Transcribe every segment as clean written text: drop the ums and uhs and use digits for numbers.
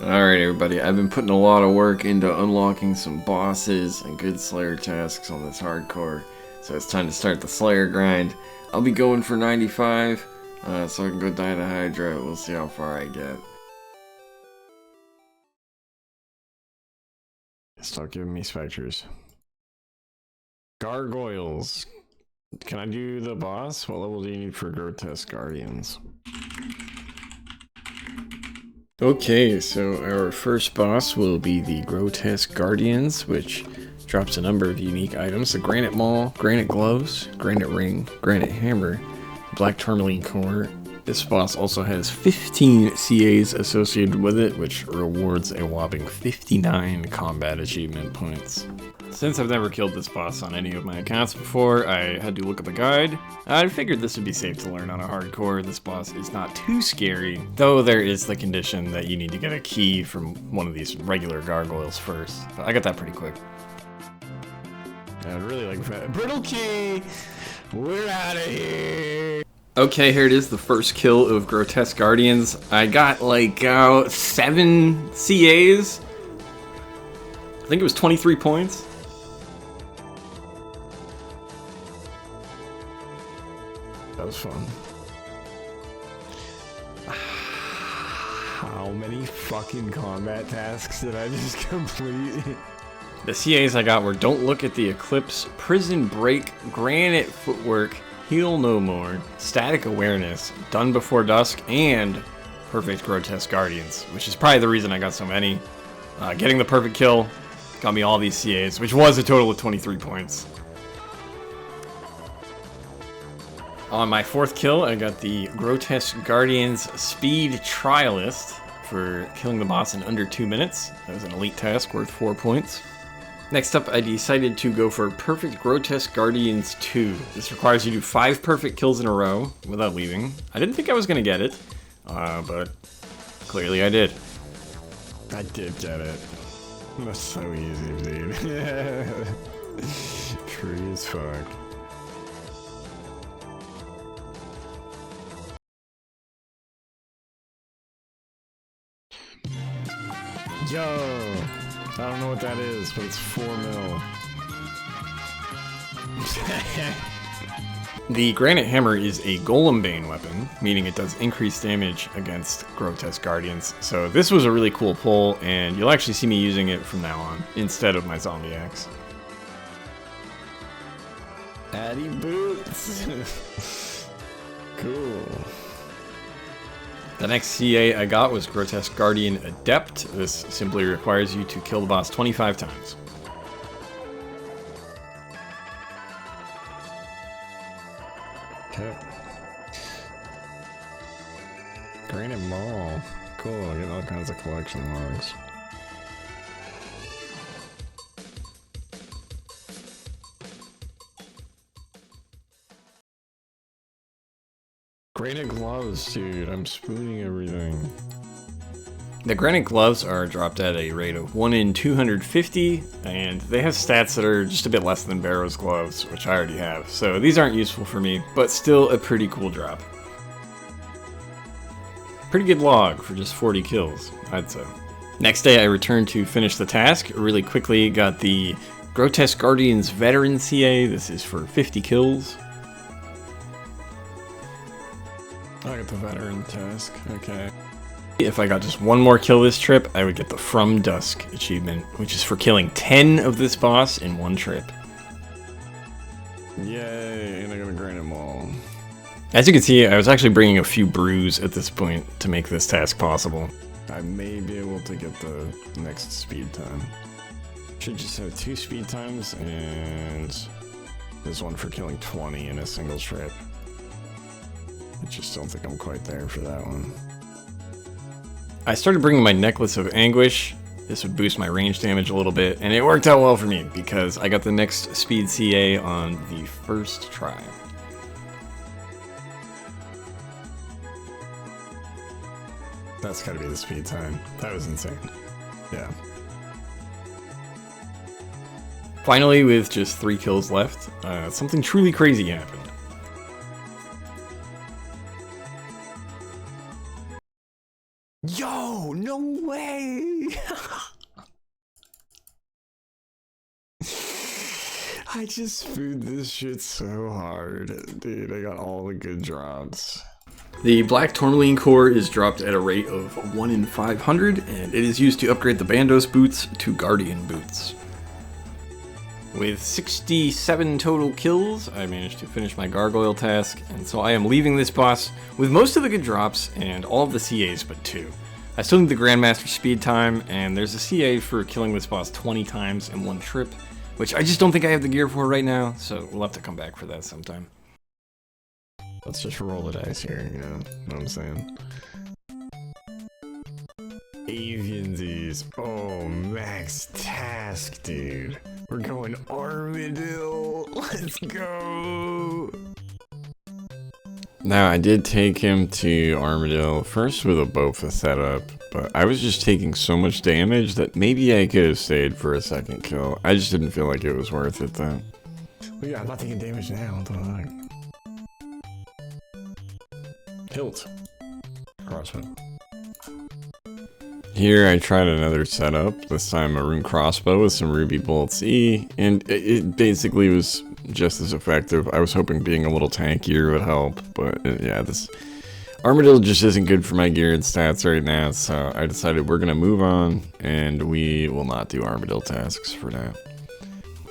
Alright everybody, I've been putting a lot of work into unlocking some bosses and good Slayer tasks on this hardcore, so it's time to start the Slayer grind. I'll be going for 95, so I can go die to Hydra. We'll see how far I get. Stop giving me specters. Gargoyles. Can I do the boss? What level do you need for Grotesque Guardians? Okay, so our first boss will be the Grotesque Guardians, which drops a number of unique items. The Granite Maul, Granite Gloves, Granite Ring, Granite Hammer, Black Tourmaline Core. This boss also has 15 CAs associated with it, which rewards a whopping 59 combat achievement points. Since I've never killed this boss on any of my accounts before, I had to look up a guide. I figured this would be safe to learn on a hardcore. This boss is not too scary, though there is the condition that you need to get a key from one of these regular gargoyles first. But I got that pretty quick. I'd really like that. Brittle key! We're out of here! Okay, here it is, the first kill of Grotesque Guardians. I got like 7 CAs. I think it was 23 points. That was fun. How many fucking combat tasks did I just complete? The CAs I got were Don't Look at the Eclipse, Prison Break, Granite Footwork, Heal No More, Static Awareness, Done Before Dusk, and Perfect Grotesque Guardians, which is probably the reason I got so many. Getting the perfect kill got me all these CAs, which was a total of 23 points. On my 4th kill, I got the Grotesque Guardians Speed Trialist for killing the boss in under 2 minutes. That was an elite task worth 4 points. Next up, I decided to go for Perfect Grotesque Guardians 2. This requires you to do 5 perfect kills in a row without leaving. I didn't think I was going to get it, but clearly I did. I did get it. That's so easy, dude. True as fuck. Yo! I don't know what that is, but it's 4 mil. The Granite Hammer is a Golem Bane weapon, meaning it does increased damage against Grotesque Guardians. So this was a really cool pull, and you'll actually see me using it from now on, instead of my zombie axe. Addy boots! Cool. The next CA I got was Grotesque Guardian Adept. This simply requires you to kill the boss 25 times. Okay. Granite Maul. Cool, I get all kinds of collection logs. Granite Gloves, dude, I'm spooning everything. The Granite Gloves are dropped at a rate of 1 in 250, and they have stats that are just a bit less than Barrow's Gloves, which I already have, so these aren't useful for me, but still a pretty cool drop. Pretty good log for just 40 kills, I'd say. Next day I returned to finish the task. Really quickly got the Grotesque Guardians Veteran CA. This is for 50 kills. I got the veteran task, okay. If I got just one more kill this trip, I would get the From Dusk achievement, which is for killing 10 of this boss in one trip. Yay, and I got a Granite Maul. As you can see, I was actually bringing a few brews at this point to make this task possible. I may be able to get the next speed time. Should just have 2 speed times, and this one for killing 20 in a single trip. I just don't think I'm quite there for that one. I started bringing my Necklace of Anguish. This would boost my range damage a little bit, and it worked out well for me because I got the next speed CA on the first try. That's gotta be the speed time. That was insane. Yeah. Finally, with just 3 kills left, something truly crazy happened. Yo, no way! Why? I just food this shit so hard. Dude, I got all the good drops. The Black Tourmaline core is dropped at a rate of 1 in 500, and it is used to upgrade the Bandos boots to Guardian boots. With 67 total kills, I managed to finish my gargoyle task, and so I am leaving this boss with most of the good drops and all of the CAs but 2. I still need the Grandmaster speed time, and there's a CA for killing this boss 20 times in one trip, which I just don't think I have the gear for right now, so we'll have to come back for that sometime. Let's just roll the dice here, you know what I'm saying? Aviansies. Oh, max task, dude. We're going Armadill. Let's go. Now, I did take him to Armadill first with a Bofa setup, but I was just taking so much damage that maybe I could have stayed for a second kill. I just didn't feel like it was worth it though. Well, yeah, I'm not taking damage now. What the fuck? Hilt. Crossbow. Here I tried another setup, this time a rune crossbow with some ruby bolts E, and it basically was just as effective. I was hoping being a little tankier would help, but yeah, this Armadill just isn't good for my gear and stats right now, so I decided we're gonna move on, and we will not do Armadill tasks for now.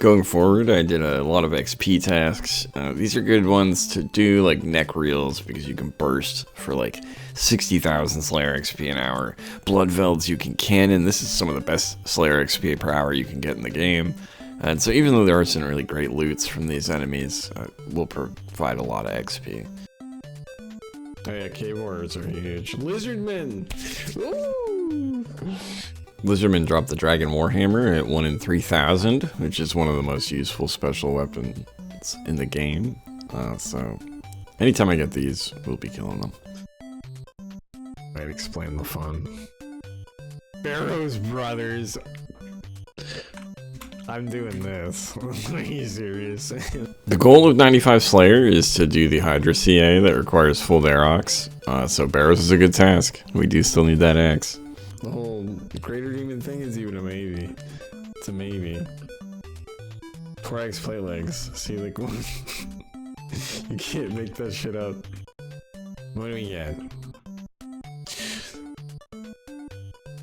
Going forward, I did a lot of XP tasks. These are good ones to do, like neck reels, because you can burst for like 60,000 Slayer XP an hour. Blood Velds you can cannon. This is some of the best Slayer XP per hour you can get in the game. And so even though there are some really great loots from these enemies, will provide a lot of XP. Oh yeah, cave warriors are huge. Lizardmen! Woo! Lizardman dropped the Dragon Warhammer at 1 in 3,000, which is one of the most useful special weapons in the game. So anytime I get these, we'll be killing them. I'd explain the fun. Barrows Brothers. I'm doing this. Are you serious? The goal of 95 Slayer is to do the Hydra CA that requires full Darox. So Barrows is a good task. We do still need that axe. The whole Greater Demon thing is even a maybe. It's a maybe. 4x play legs. See, like, you can't make that shit up. What do we get?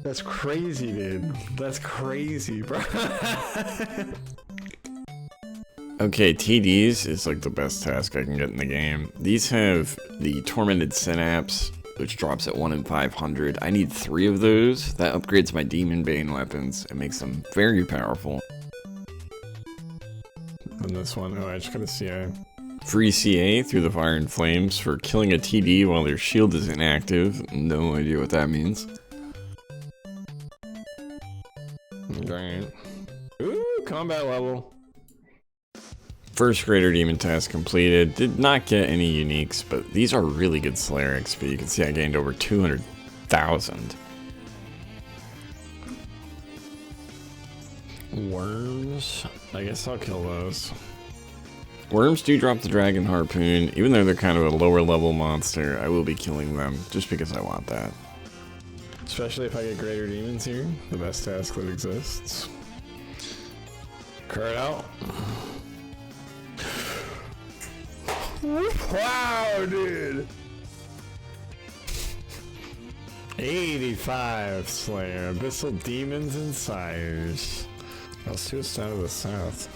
That's crazy, dude. That's crazy, bro. Okay, TDs is like the best task I can get in the game. These have the Tormented Synapse, which drops at 1 in 500. I need 3 of those. That upgrades my Demon Bane weapons and makes them very powerful. And this one, oh, I just got a CA. Free CA through the Fire and Flames for killing a TD while their shield is inactive. No idea what that means. Great. Ooh, combat level. First Greater Demon task completed. Did not get any uniques, but these are really good Slayer XP. You can see I gained over 200,000. Worms? I guess I'll kill those. Worms do drop the Dragon Harpoon. Even though they're kind of a lower level monster, I will be killing them just because I want that. Especially if I get Greater Demons here. The best task that exists. Card out. Wow, dude! 85 Slayer, Abyssal Demons and Sires. Let's do it out of the south.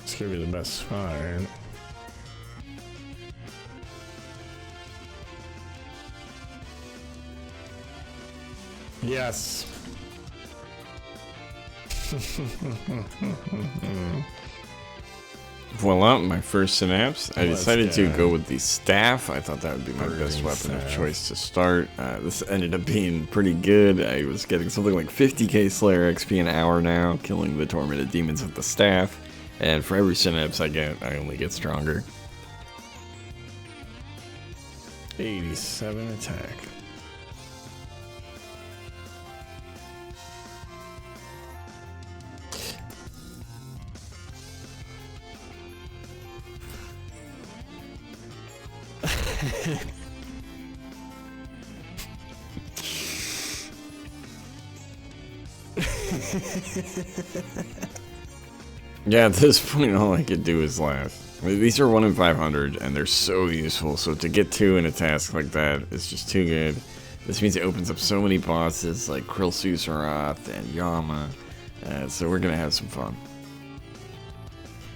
It's gonna be the best spot, right? Yes! Voila, my first synapse. I decided to go with the staff. I thought that would be my best weapon of choice to start. This ended up being pretty good. I was getting something like 50k Slayer XP an hour now, killing the Tormented Demons with the staff. And for every synapse I get, I only get stronger. 87 attack. Yeah, at this point, all I could do is laugh. I mean, these are 1 in 500, and they're so useful, so to get 2 in a task like that is just too good. This means it opens up so many bosses like Susarath and Yama, so we're gonna have some fun.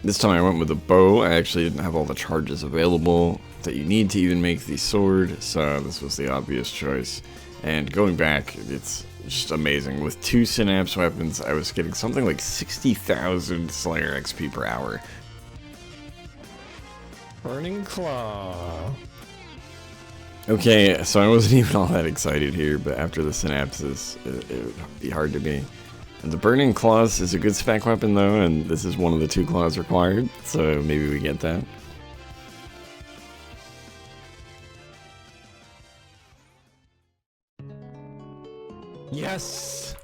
This time I went with a bow. I actually didn't have all the charges available that you need to even make the sword, so this was the obvious choice. And going back, it's just amazing. With 2 synapse weapons, I was getting something like 60,000 Slayer XP per hour. Burning Claw. Okay, so I wasn't even all that excited here, but after the synapses, it would be hard to be. And the Burning Claws is a good spec weapon though, and this is one of the 2 claws required, so maybe we get that. Yes!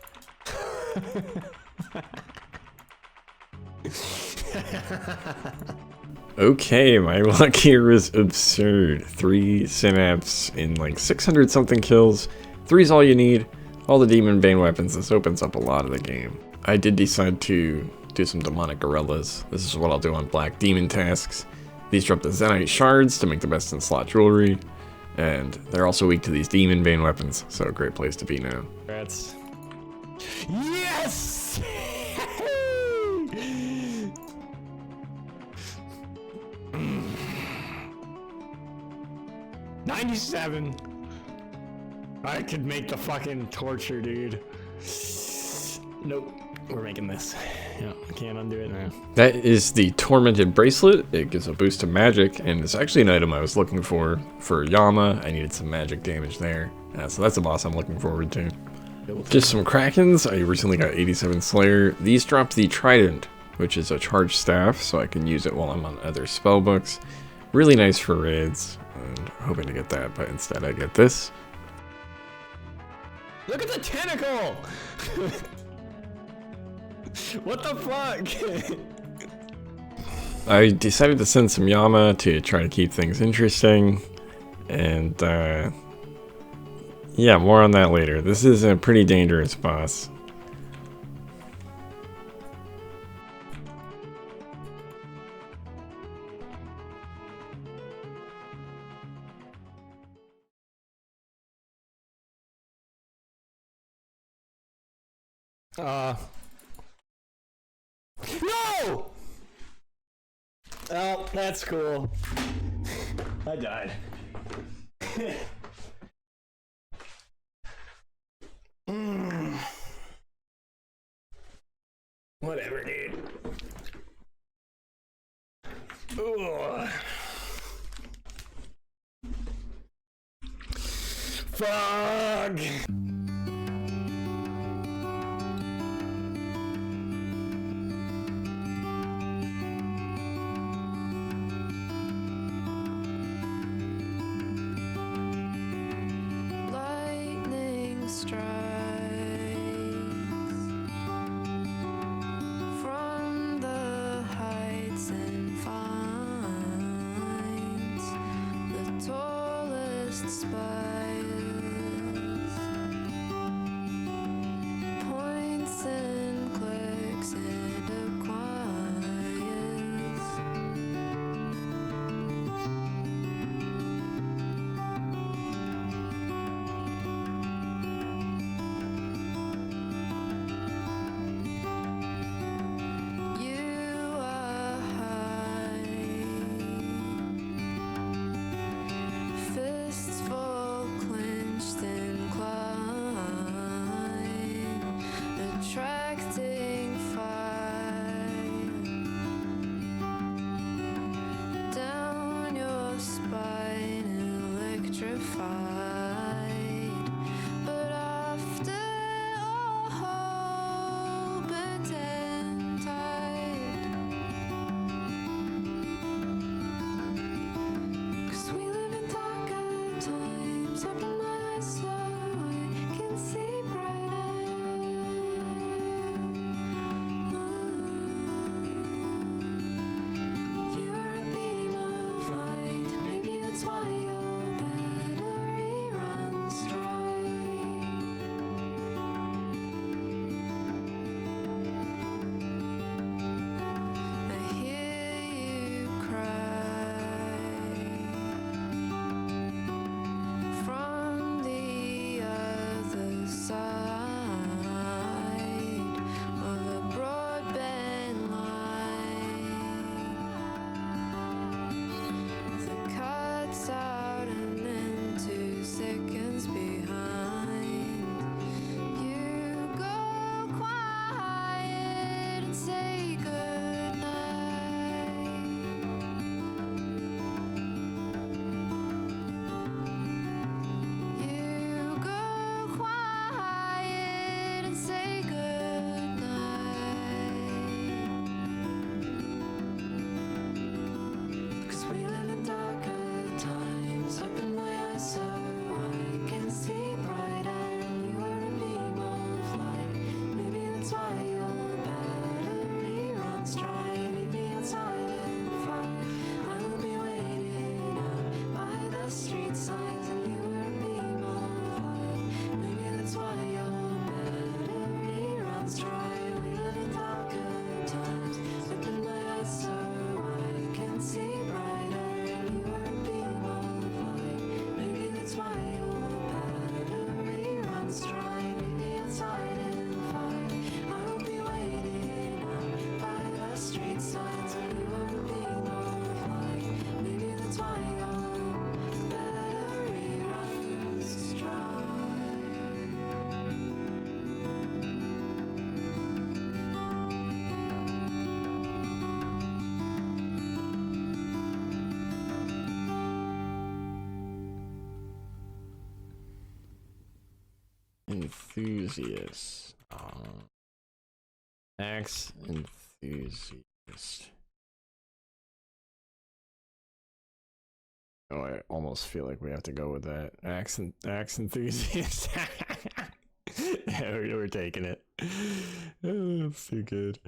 Okay, my luck here is absurd. 3 synapse in like 600 something kills. 3's all you need. All the demon bane weapons. This opens up a lot of the game. I did decide to do some demonic gorillas. This is what I'll do on black demon tasks. These drop the Zenite shards to make the best in slot jewelry. And they're also weak to these demon bane weapons, so a great place to be now. Congrats. Yes! 97. I could make the fucking torture, dude. Nope. We're making this. Yeah, I can't undo it now. That is the Tormented bracelet. It gives a boost to magic, and it's actually an item I was looking for Yama. I needed some magic damage there. So that's a boss I'm looking forward to. Just some krakens. I recently got 87 Slayer. These drop the Trident, which is a charged staff, so I can use it while I'm on other spell books. Really nice for raids, and hoping to get that, but instead I get this. Look at the tentacle! What the fuck? I decided to send some Yama to try to keep things interesting, and yeah, more on that later. This is a pretty dangerous boss. No! Oh, that's cool. I died. Whatever, dude. Ugh. Fuck! Lightning strikes from the heights and finds the tallest spires enthusiast. Axe enthusiast. Oh, I almost feel like we have to go with that. Axe enthusiast. Yeah, we're taking it. Oh, that's too good.